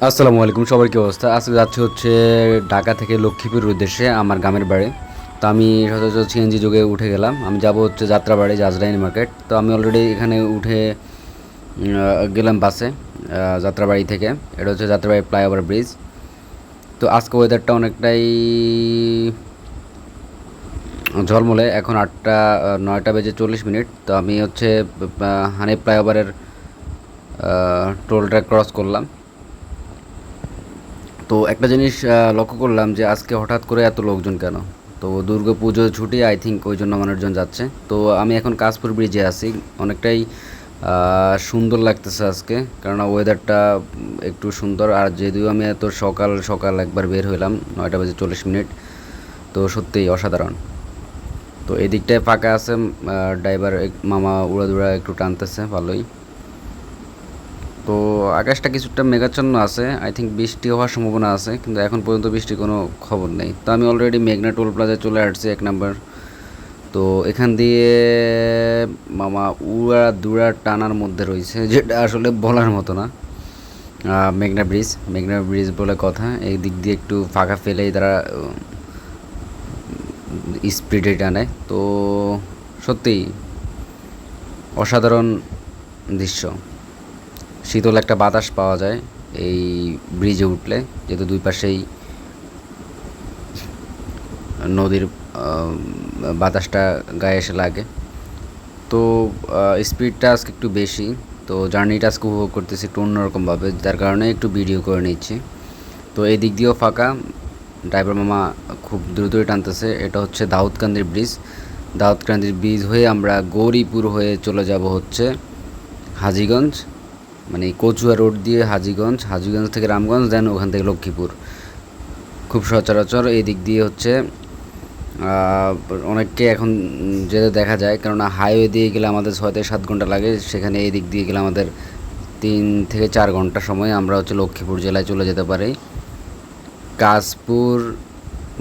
আসসালামু আলাইকুম, সবার কি অবস্থা? আজকে যাচ্ছি হচ্ছে ঢাকা থেকে লক্ষ্মীপুর উদ্দেশ্যে আমার গ্রামের বাড়ি। তো আমি সচরাচর সিএনজি যোগে উঠে গেলাম। আমি যাব হচ্ছে যাত্রাবাড়ি জাজরাইন মার্কেট। তো আমি অলরেডি এখানে উঠে গেলাম বাসে যাত্রাবাড়ি থেকে। এটা হচ্ছে যাত্রাবাড়ি ফ্লাইওভার ব্রিজ। তো আজকে ওয়েদারটা অনেকটাই ঝলমলে। এখন 9:40 তো আমি হচ্ছে হানিফ ফ্লাইওভারের টোলটা ক্রস করলাম। তো একটা জিনিস লক্ষ্য করলাম যে আজকে হঠাৎ করে এত লোকজন কেন? তো দুর্গা পুজো ছুটি, আই থিঙ্ক ওই জন্য মানুষজন যাচ্ছে। তো আমি এখন কাশপুর ব্রিজে আছি। অনেকটাই সুন্দর লাগতেছে আজকে, কারণ ওয়েদারটা একটু সুন্দর। আর যদিও আমি এত সকাল সকাল একবার বের হইলাম 9:40, তো সত্যিই অসাধারণ। তো এই দিকটায় ফাঁকা আছে, ড্রাইভার মামা উড়াদুড়া একটু টানতেছে ভালোই। তো আকাশটা কিছুটা মেঘাচ্ছন্ন আছে, আই থিঙ্ক বৃষ্টি হওয়ার সম্ভাবনা আছে, কিন্তু এখন পর্যন্ত বৃষ্টির কোনো খবর নেই। তো আমি অলরেডি মেঘনা টোল প্লাজায় চলে আসছি 1 নাম্বার। তো এখান দিয়ে মামা উড়া দুড়া টানার মধ্যে রয়েছে, যেটা আসলে বলার মতো না। মেঘনা ব্রিজ বলে কথা। এই দিক দিয়ে একটু ফাঁকা ফেলেই তারা স্পিডে টানে। তো সত্যিই অসাধারণ দৃশ্য। শীতল একটা বাতাস পাওয়া যায় এই ব্রিজে উঠলে, যেহেতু দুই পাশেই নদীর বাতাসটা গায়ে এসে লাগে। তো স্পিডটা আজকে একটু বেশি। তো জার্নিটা আজকে উপভোগ করতেছি একটু অন্যরকমভাবে, যার কারণে একটু ভিডিও করে নিচ্ছি। তো এই দিক দিয়েও ফাঁকা, ড্রাইভার মামা খুব দ্রুতই টানতেছে। এটা হচ্ছে দাউদকান্দির ব্রিজ হয়ে আমরা গৌরীপুর হয়ে চলে যাব হচ্ছে হাজীগঞ্জ, মানে কচুয়া রোড দিয়ে হাজীগঞ্জ থেকে রামগঞ্জ, দেন ওখান থেকে লক্ষ্মীপুর। খুব সচরাচর এই দিক দিয়ে হচ্ছে অনেককে এখন যেতে দেখা যায়, কেননা হাইওয়ে দিয়ে গেলে আমাদের 6 থেকে 7 ঘন্টা লাগে, সেখানে এই দিক দিয়ে গেলে আমাদের 3 থেকে 4 ঘন্টা সময় আমরা হচ্ছে লক্ষ্মীপুর জেলায় চলে যেতে পারি। কাশপুর,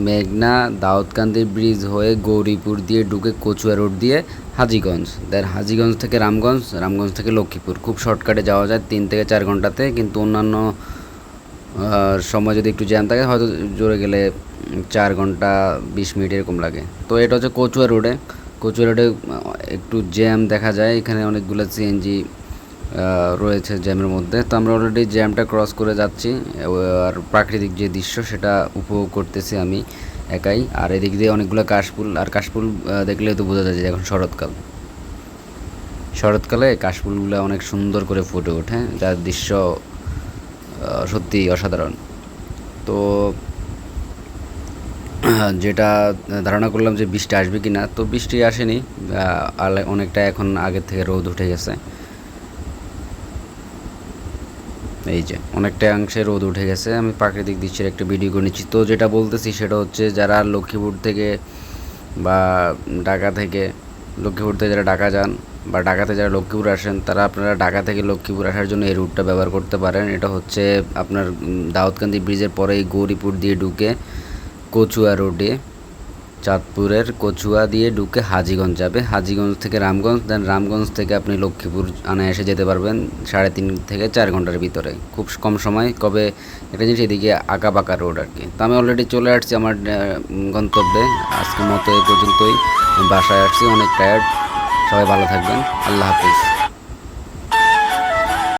মেঘনা, দাউদকান্দি ব্রিজ হয়ে গৌরীপুর দিয়ে ঢুকে কচুয়া রোড দিয়ে হাজীগঞ্জ, দেন হাজীগঞ্জ থেকে রামগঞ্জ থেকে লক্ষ্মীপুর। খুব শর্টকাটে যাওয়া যায় 3 থেকে 4 ঘন্টাতে, কিন্তু অন্যান্য সময় যদি একটু জ্যাম থাকে হয়তো জোরে গেলে 4 ঘন্টা 20 মিনিট এরকম লাগে। তো এটা হচ্ছে কচুয়া রোডে একটু জ্যাম দেখা যায়, এখানে অনেকগুলো সিএনজি রয়েছে জ্যামের মধ্যে। তো আমরা অলরেডি জ্যামটা ক্রস করে যাচ্ছি, আর প্রাকৃতিক যে দৃশ্য সেটা উপভোগ করতেছি আমি একাই। আর এদিক দিয়ে অনেকগুলো কাশফুল দেখলে তো বোঝা যায় যে এখন শরৎকালে কাশফুলগুলো অনেক সুন্দর করে ফুটে ওঠে, যার দৃশ্য সত্যি অসাধারণ। তো যেটা ধারণা করলাম যে বৃষ্টি আসবে কি না, তো বৃষ্টি আসেনি। অনেকটা এখন আগের থেকে রোদ উঠে গেছে। এই যে অনেকটা অংশে রোদ উঠে গেছে। আমি প্রাকৃতিক দৃশ্যের একটা ভিডিও করে নিচ্ছি। তো যেটা বলতেছি সেটা হচ্ছে, যারা লক্ষ্মীপুর থেকে বা লক্ষ্মীপুর থেকে যারা ঢাকা যান বা ঢাকাতে যারা লক্ষ্মীপুর আসেন, তারা আপনারা ঢাকা থেকে লক্ষ্মীপুর আসার জন্য এই রুটটা ব্যবহার করতে পারেন। এটা হচ্ছে আপনার দাউদকান্দি ব্রিজের পরেই গৌরীপুর দিয়ে ঢুকে কচুয়া রোডে, চাঁদপুরের কচুয়া দিয়ে ঢুকে হাজীগঞ্জ যাবে, হাজীগঞ্জ থেকে রামগঞ্জ, দেন রামগঞ্জ থেকে আপনি লক্ষ্মীপুর এসে যেতে পারবেন 3.5 থেকে 4 ঘন্টার ভিতরে, খুব কম সময়। কবে একটা জিনিস, এদিকে আঁকা বাঁকা রোড আর কি। তো আমি অলরেডি চলে আসছি আমার গন্তব্যে। আজকের মতো এই পর্যন্তই। বাসায় আসছি, অনেক টায়ার্ড। সবাই ভালো থাকবেন, আল্লাহ হাফিজ।